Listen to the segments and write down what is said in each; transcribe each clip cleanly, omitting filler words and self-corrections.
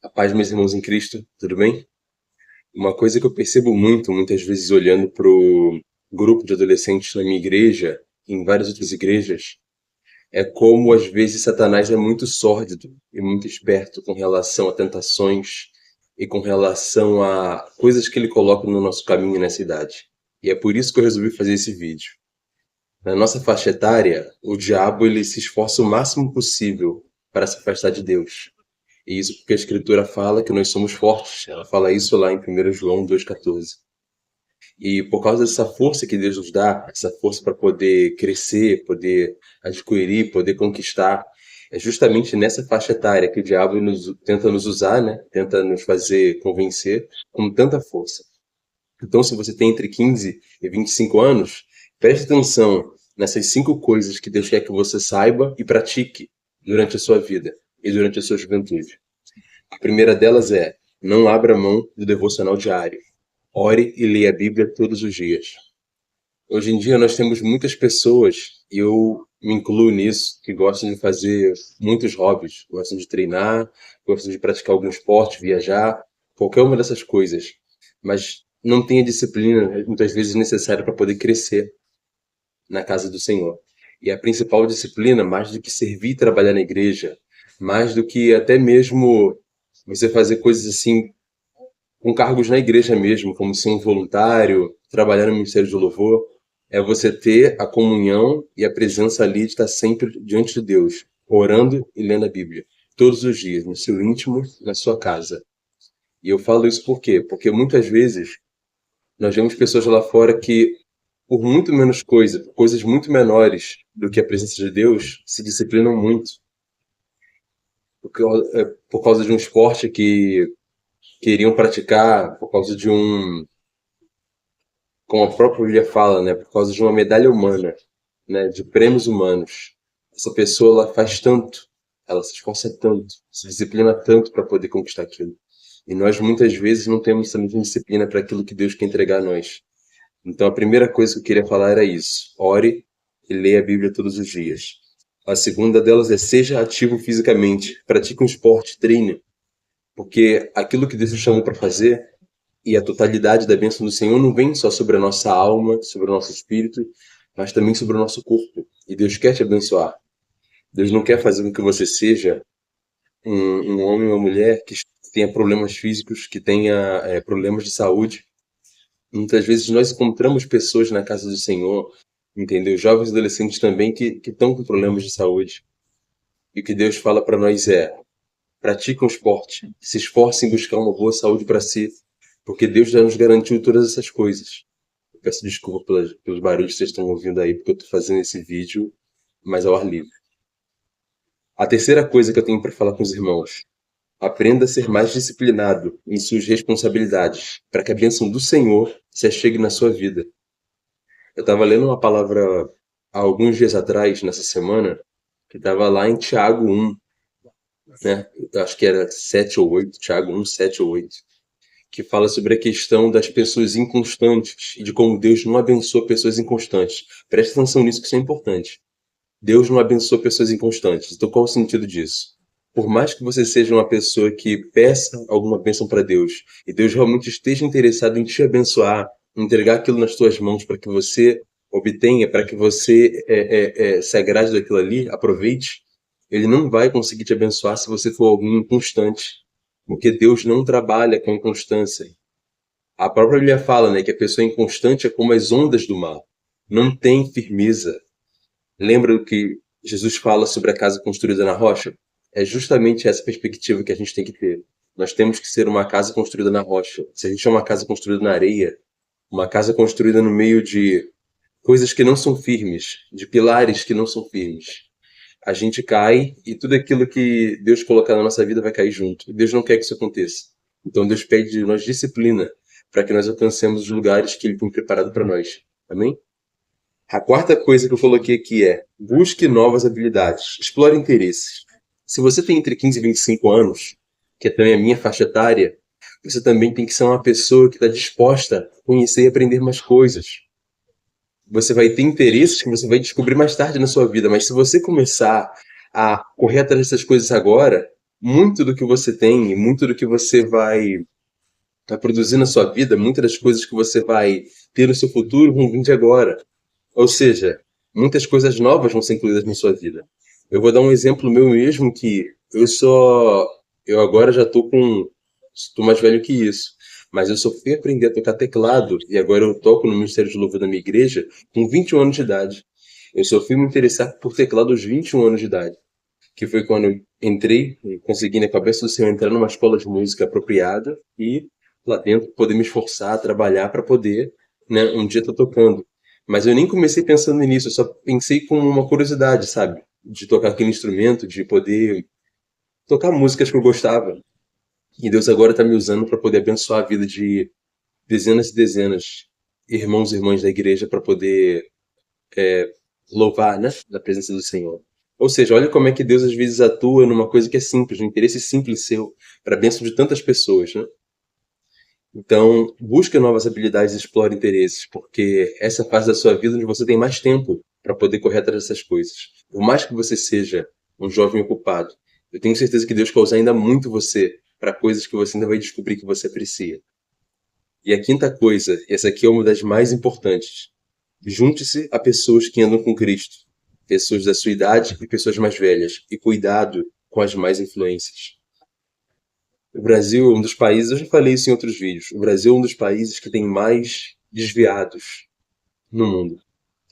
A paz, meus irmãos em Cristo, tudo bem? Uma coisa que eu percebo muitas vezes olhando pro grupo de adolescentes na minha igreja, e em várias outras igrejas, é como às vezes Satanás é muito sórdido e muito esperto com relação a tentações e com relação a coisas que ele coloca no nosso caminho nessa idade. E é por isso que eu resolvi fazer esse vídeo. Na nossa faixa etária, o diabo ele se esforça o máximo possível para se afastar de Deus. E isso porque a Escritura fala que nós somos fortes. Ela fala isso lá em 1 João 2,14. E por causa dessa força que Deus nos dá, essa força para poder crescer, poder adquirir, poder conquistar, é justamente nessa faixa etária que o diabo tenta nos usar, né? Tenta nos fazer convencer com tanta força. Então, se você tem entre 15 e 25 anos, preste atenção nessas 5 coisas que Deus quer que você saiba e pratique durante a sua vida e durante a sua juventude. A primeira delas é: não abra mão do devocional diário. Ore e leia a Bíblia todos os dias. Hoje em dia nós temos muitas pessoas, e eu me incluo nisso, que gostam de fazer muitos hobbies. Gostam de treinar, gostam de praticar algum esporte, viajar, qualquer uma dessas coisas. Mas não tem a disciplina, muitas vezes, necessária para poder crescer na casa do Senhor. E a principal disciplina, mais do que servir e trabalhar na igreja, mais do que até mesmo você fazer coisas assim com cargos na igreja mesmo, como ser um voluntário, trabalhar no Ministério de Louvor, é você ter a comunhão e a presença ali de estar sempre diante de Deus, orando e lendo a Bíblia, todos os dias, no seu íntimo, na sua casa. E eu falo isso por quê? Porque muitas vezes nós vemos pessoas lá fora que, por muito menos coisas muito menores do que a presença de Deus, se disciplinam muito. Por causa de um esporte que queriam praticar, por causa de como a própria Bíblia fala, né, por causa de uma medalha humana, né, de prêmios humanos. Essa pessoa ela faz tanto, ela se esforça tanto, se disciplina tanto para poder conquistar aquilo. E nós muitas vezes não temos essa mesma disciplina para aquilo que Deus quer entregar a nós. Então a primeira coisa que eu queria falar era isso: ore e leia a Bíblia todos os dias. A segunda delas é: seja ativo fisicamente, pratique um esporte, treine, porque aquilo que Deus nos chamou para fazer e a totalidade da bênção do Senhor não vem só sobre a nossa alma, sobre o nosso espírito, mas também sobre o nosso corpo. E Deus quer te abençoar. Deus não quer fazer com que você seja um homem ou uma mulher que tenha problemas físicos, que tenha problemas de saúde. Muitas vezes nós encontramos pessoas na casa do Senhor, entendeu? Jovens e adolescentes também que estão com problemas de saúde. E o que Deus fala para nós é: pratique um esporte, se esforce em buscar uma boa saúde para si, porque Deus já nos garantiu todas essas coisas. Eu peço desculpa pelos barulhos que vocês estão ouvindo aí, porque eu estou fazendo esse vídeo mais ao ar livre. A terceira coisa que eu tenho para falar com os irmãos: aprenda a ser mais disciplinado em suas responsabilidades, para que a bênção do Senhor se achegue na sua vida. Eu estava lendo uma palavra há alguns dias atrás, nessa semana, que estava lá em Tiago 1, né? Eu acho que era 7 ou 8, Tiago 1, 7 ou 8, que fala sobre a questão das pessoas inconstantes e de como Deus não abençoa pessoas inconstantes. Preste atenção nisso, que isso é importante. Deus não abençoa pessoas inconstantes. Então, qual o sentido disso? Por mais que você seja uma pessoa que peça alguma bênção para Deus, e Deus realmente esteja interessado em te abençoar, entregar aquilo nas tuas mãos para que você obtenha, para que você se agrade daquilo ali, aproveite, Ele não vai conseguir te abençoar se você for alguém inconstante. Porque Deus não trabalha com inconstância. A própria Bíblia fala, né, que a pessoa inconstante é como as ondas do mar. Não tem firmeza. Lembra do que Jesus fala sobre a casa construída na rocha? É justamente essa perspectiva que a gente tem que ter. Nós temos que ser uma casa construída na rocha. Se a gente é uma casa construída na areia, uma casa construída no meio de coisas que não são firmes, de pilares que não são firmes, a gente cai e tudo aquilo que Deus colocar na nossa vida vai cair junto. Deus não quer que isso aconteça. Então Deus pede de nós disciplina para que nós alcancemos os lugares que Ele tem preparado para nós. Amém? A quarta coisa que eu coloquei aqui é: busque novas habilidades, explore interesses. Se você tem entre 15 e 25 anos, que é também a minha faixa etária, você também tem que ser uma pessoa que está disposta a conhecer e aprender mais coisas. Você vai ter interesses que você vai descobrir mais tarde na sua vida, mas se você começar a correr atrás dessas coisas agora, muito do que você tem e muito do que você vai produzir na sua vida, muitas das coisas que você vai ter no seu futuro vão vir de agora. Ou seja, muitas coisas novas vão ser incluídas na sua vida. Eu vou dar um exemplo meu mesmo que eu agora já estou mais velho que isso, mas eu só fui aprender a tocar teclado e agora eu toco no Ministério de Louvor da minha igreja com 21 anos de idade. Eu só fui me interessar por teclado aos 21 anos de idade, que foi quando eu entrei e consegui na cabeça do Senhor entrar numa escola de música apropriada e lá dentro poder me esforçar, trabalhar para poder, né, um dia estar tocando. Mas eu nem comecei pensando nisso, eu só pensei com uma curiosidade, sabe? De tocar aquele instrumento, de poder tocar músicas que eu gostava. E Deus agora está me usando para poder abençoar a vida de dezenas e dezenas, irmãos e irmãs da igreja, para poder louvar, né, da presença do Senhor. Ou seja, olha como é que Deus às vezes atua numa coisa que é simples, um interesse simples seu, para a bênção de tantas pessoas, né? Então, busque novas habilidades e explore interesses, porque essa é a fase da sua vida onde você tem mais tempo para poder correr atrás dessas coisas. Por mais que você seja um jovem ocupado, eu tenho certeza que Deus quer usar ainda muito você para coisas que você ainda vai descobrir que você aprecia. E a quinta coisa, essa aqui é uma das mais importantes. Junte-se a pessoas que andam com Cristo, pessoas da sua idade e pessoas mais velhas, e cuidado com as más influências. O Brasil é um dos países, eu já falei isso em outros vídeos, o Brasil é um dos países que tem mais desviados no mundo.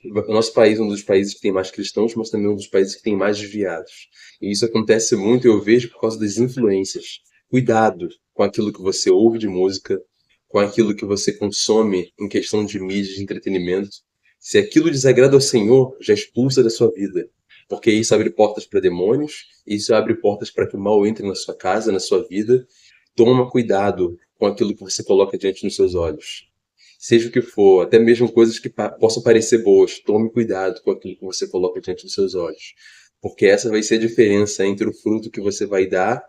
O nosso país é um dos países que tem mais cristãos, mas também é um dos países que tem mais desviados. E isso acontece muito, eu vejo, por causa das influências. Cuidado com aquilo que você ouve de música, com aquilo que você consome em questão de mídia, de entretenimento. Se aquilo desagrada ao Senhor, já expulsa da sua vida. Porque isso abre portas para demônios, isso abre portas para que o mal entre na sua casa, na sua vida. Toma cuidado com aquilo que você coloca diante dos seus olhos. Seja o que for, até mesmo coisas que possam parecer boas, tome cuidado com aquilo que você coloca diante dos seus olhos. Porque essa vai ser a diferença entre o fruto que você vai dar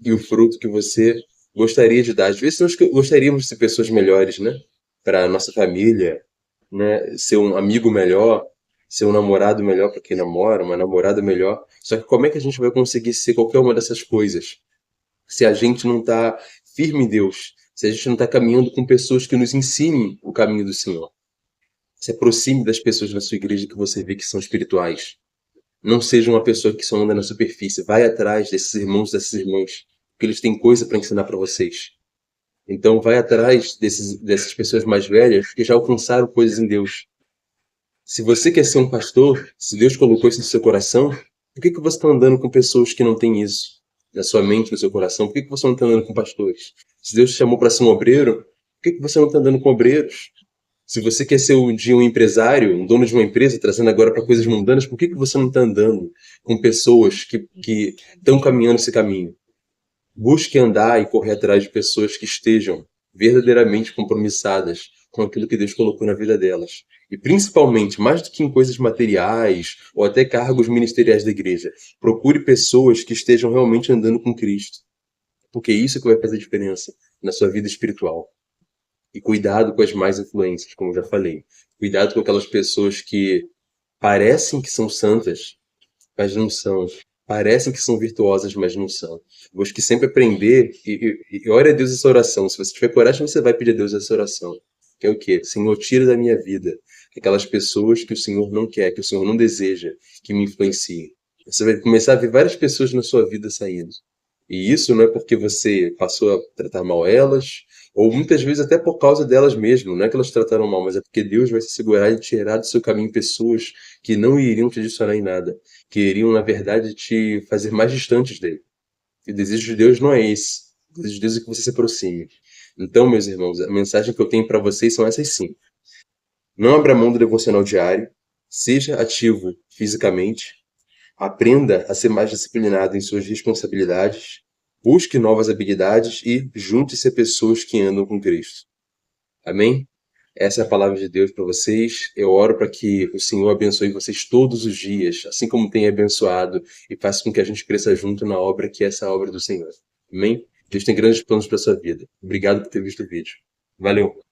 e o fruto que você gostaria de dar. Às vezes nós gostaríamos de ser pessoas melhores, né? Para a nossa família, né? Ser um amigo melhor, ser um namorado melhor para quem namora, uma namorada melhor. Só que como é que a gente vai conseguir ser qualquer uma dessas coisas se a gente não está firme em Deus? Se a gente não está caminhando com pessoas que nos ensinem o caminho do Senhor? Se aproxime das pessoas na sua igreja que você vê que são espirituais. Não seja uma pessoa que só anda na superfície. Vai atrás desses irmãos, dessas irmãs, porque eles têm coisa para ensinar para vocês. Então, vai atrás dessas pessoas mais velhas que já alcançaram coisas em Deus. Se você quer ser um pastor, se Deus colocou isso no seu coração, por que você está andando com pessoas que não têm isso na sua mente, no seu coração? Por que você não está andando com pastores? Se Deus te chamou para ser um obreiro, por que você não está andando com obreiros? Se você quer ser um dia um empresário, um dono de uma empresa, trazendo agora para coisas mundanas, por que você não está andando com pessoas que estão caminhando esse caminho? Busque andar e correr atrás de pessoas que estejam verdadeiramente compromissadas com aquilo que Deus colocou na vida delas. E principalmente, mais do que em coisas materiais ou até cargos ministeriais da igreja, procure pessoas que estejam realmente andando com Cristo. Porque é isso que vai fazer diferença na sua vida espiritual. E cuidado com as más influências, como eu já falei. Cuidado com aquelas pessoas que parecem que são santas, mas não são. Parecem que são virtuosas, mas não são. Busque sempre aprender e ore a Deus essa oração. Se você tiver coragem, você vai pedir a Deus essa oração. Que é o quê? Senhor, tira da minha vida aquelas pessoas que o Senhor não quer, que o Senhor não deseja que me influenciem. Você vai começar a ver várias pessoas na sua vida saindo. E isso não é porque você passou a tratar mal elas, ou muitas vezes até por causa delas mesmo. Não é que elas trataram mal, mas é porque Deus vai se segurar e tirar do seu caminho pessoas que não iriam te adicionar em nada, que iriam, na verdade, te fazer mais distantes dele. E o desejo de Deus não é esse. O desejo de Deus é que você se aproxime. Então, meus irmãos, a mensagem que eu tenho para vocês são essas sim. Não abra mão do devocional diário, seja ativo fisicamente, aprenda a ser mais disciplinado em suas responsabilidades, busque novas habilidades e junte-se a pessoas que andam com Cristo. Amém? Essa é a palavra de Deus para vocês. Eu oro para que o Senhor abençoe vocês todos os dias, assim como tem abençoado, e faça com que a gente cresça junto na obra que é essa obra do Senhor. Amém? Deus tem grandes planos para a sua vida. Obrigado por ter visto o vídeo. Valeu!